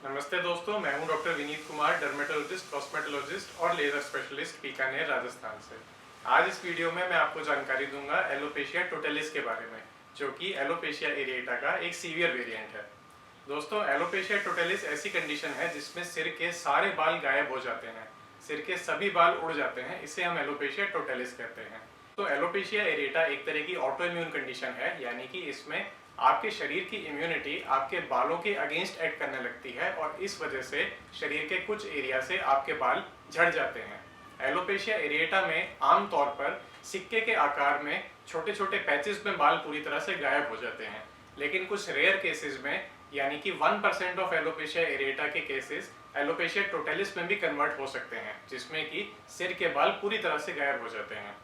नमस्ते दोस्तों, मैं हूं doctor Vineet Kumar, dermatologist, cosmetologist और लेजर स्पेशलिस्ट बीकानेर, राजस्थान से। आज इस वीडियो में मैं आपको जानकारी दूंगा एलोपेशिया टोटलिस के बारे में, जो कि एलोपेशिया एरिएटा का एक सीवियर वेरिएंट है। दोस्तों, एलोपेशिया टोटलिस ऐसी कंडीशन है जिसमें सिर के सारे बाल गायब हो जाते हैं, सिर के सभी बाल उड़ जाते हैं। इसे हम एलोपेशिया टोटलिस कहते हैं। तो एलोपेशिया एरिएटा एक तरह की ऑटो इम्यून कंडीशन है, यानी कि इसमें आपके शरीर की इम्यूनिटी आपके बालों के अगेंस्ट एक्ट करने लगती है और इस वजह से शरीर के कुछ एरिया से आपके बाल झड़ जाते हैं। एलोपेशिया एरिएटा में आमतौर पर सिक्के के आकार में छोटे छोटे पैचेस में बाल पूरी तरह से गायब हो जाते हैं, लेकिन कुछ रेयर केसेस में, यानी कि 1% ऑफ एलोपेशिया एरिएटा के केसेस एलोपेशिया टोटलिस में भी कन्वर्ट हो सकते हैं, जिसमें कि सिर के बाल पूरी तरह से गायब हो जाते हैं।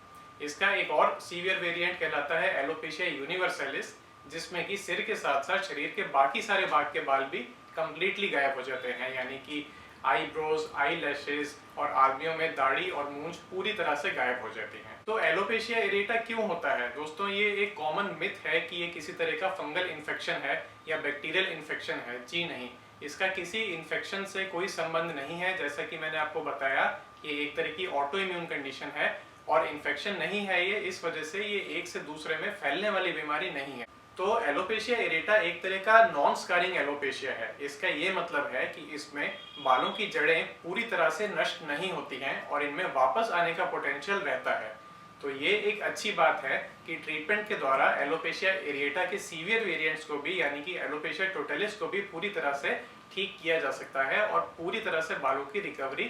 इसका एक और सीवियर वेरिएंट कहलाता है एलोपेशिया यूनिवर्सलिस, जिसमें कि सिर के साथ साथ शरीर के बाकी सारे भाग के बाल भी कंप्लीटली गायब हो जाते हैं, यानी कि आईब्रोज, आई लैशेज और आदमियों में दाढ़ी और मूंछ पूरी तरह से गायब हो जाती हैं। तो एलोपेशिया एरिएटा क्यों होता है? दोस्तों, ये एक कॉमन मिथ है कि ये किसी तरह का फंगल इन्फेक्शन है या बैक्टीरियल इन्फेक्शन है। जी नहीं, इसका किसी इन्फेक्शन से कोई संबंध नहीं है। जैसा कि मैंने आपको बताया, ये एक तरह की ऑटो इम्यून कंडीशन है और इन्फेक्शन नहीं है ये, इस वजह से ये एक से दूसरे में फैलने वाली बीमारी नहीं है। तो एलोपेशिया एरिएटा एक तरह का नॉन स्कारिंग एलोपेशिया है। इसका ये मतलब है कि इसमें बालों की जड़ें पूरी तरह से नष्ट नहीं होती हैं और इनमें वापस आने का पोटेंशियल रहता है। तो ये एक अच्छी बात है कि ट्रीटमेंट के द्वारा एलोपेशिया एरिएटा के सीवियर वेरिएंट्स को भी, यानी कि एलोपेशिया टोटलिस को भी पूरी तरह से ठीक किया जा सकता है और पूरी तरह से बालों की रिकवरी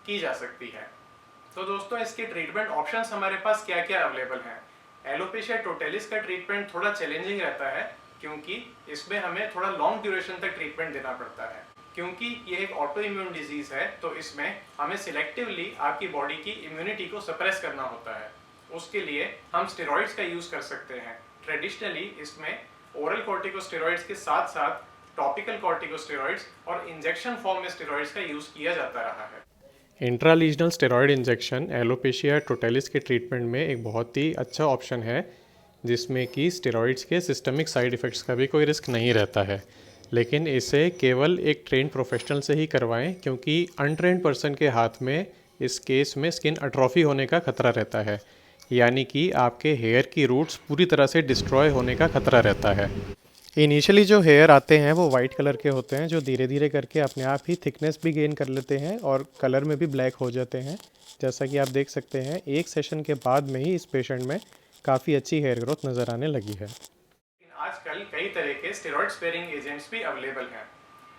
की जा सकती है। तो दोस्तों, इसके ट्रीटमेंट ऑप्शंस हमारे पास क्या क्या अवेलेबल हैं? एलोपेशिया टोटलिस का ट्रीटमेंट थोड़ा चैलेंजिंग रहता है, क्योंकि इसमें हमें थोड़ा लॉन्ग ड्यूरेशन तक ट्रीटमेंट देना पड़ता है। क्योंकि ये एक ऑटो इम्यून डिजीज है, तो इसमें हमें सिलेक्टिवली आपकी बॉडी की इम्यूनिटी को सप्रेस करना होता है। उसके लिए हम स्टेरॉइड्स का यूज कर सकते हैं। ट्रेडिशनली इसमें ओरल कॉर्टिकोस्टेरॉइड्स के साथ साथ टॉपिकल कॉर्टिकोस्टेरॉइड्स और इंजेक्शन फॉर्म में स्टेरॉइड्स का यूज किया जाता रहा है। इंट्रालीजनल स्टेरॉयड इंजेक्शन एलोपेशिया टोटलिस के ट्रीटमेंट में एक बहुत ही अच्छा ऑप्शन है, जिसमें कि स्टेरॉइड्स के सिस्टमिक साइड इफ़ेक्ट्स का भी कोई रिस्क नहीं रहता है। लेकिन इसे केवल एक ट्रेंड प्रोफेशनल से ही करवाएं, क्योंकि अनट्रेंड पर्सन के हाथ में इस केस में स्किन अट्रॉफी होने का खतरा रहता है, यानी कि आपके हेयर की रूट्स पूरी तरह से डिस्ट्रॉय होने का खतरा रहता है। इनिशियली जो हेयर आते हैं वो वाइट कलर के होते हैं, जो धीरे धीरे करके अपने आप ही थिकनेस भी गेन कर लेते हैं और कलर में भी ब्लैक हो जाते हैं। जैसा कि आप देख सकते हैं, एक सेशन के बाद में ही इस पेशेंट में काफ़ी अच्छी हेयर ग्रोथ नज़र आने लगी है। आजकल कई तरह के स्टेरॉइड स्पेयरिंग एजेंट्स भी अवेलेबल हैं।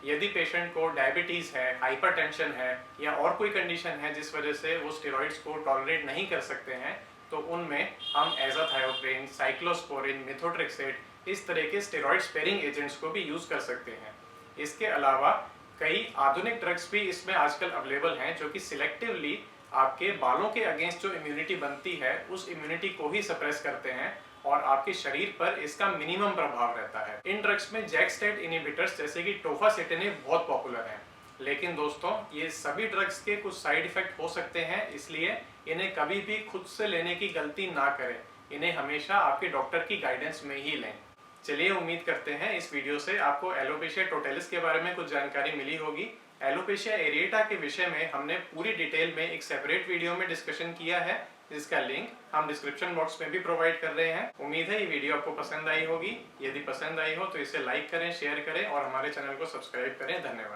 यदि पेशेंट को डायबिटीज़ है, हाइपरटेंशन है या और कोई कंडीशन है जिस वजह से वो स्टेरॉइड्स को टॉलरेट नहीं कर सकते हैं, तो उनमें हम एजाथायोप्रिन, साइक्लोस्पोरिन, मेथोट्रेक्सेट, इस तरह के स्टेरॉइड स्पेयरिंग एजेंट्स को भी यूज़ कर सकते हैं। इसके अलावा कई आधुनिक ड्रग्स भी इसमें आजकल अवेलेबल हैं, जो कि सिलेक्टिवली आपके बालों के अगेंस्ट जो इम्यूनिटी बनती है उस इम्यूनिटी को ही सप्रेस करते हैं और आपके शरीर पर इसका मिनिमम प्रभाव रहता है। इन ड्रग्स में जैक-स्टेट इनहिबिटर्स जैसे कि टोफासेटिनिब बहुत पॉपुलर हैं। लेकिन दोस्तों, ये सभी ड्रग्स के कुछ साइड इफेक्ट हो सकते हैं, इसलिए इन्हें कभी भी खुद से लेने की गलती ना करें। इन्हें हमेशा आपके डॉक्टर की गाइडेंस में ही लें। चलिए, उम्मीद करते हैं इस वीडियो से आपको एलोपेशिया टोटलिस के बारे में कुछ जानकारी मिली होगी। एलोपेशिया एरिएटा के विषय में हमने पूरी डिटेल में एक सेपरेट वीडियो में डिस्कशन किया है, जिसका लिंक हम डिस्क्रिप्शन बॉक्स में भी प्रोवाइड कर रहे हैं। उम्मीद है ये वीडियो आपको पसंद आई होगी। यदि पसंद आई हो तो इसे लाइक करें, शेयर करें और हमारे चैनल को सब्सक्राइब करें। धन्यवाद।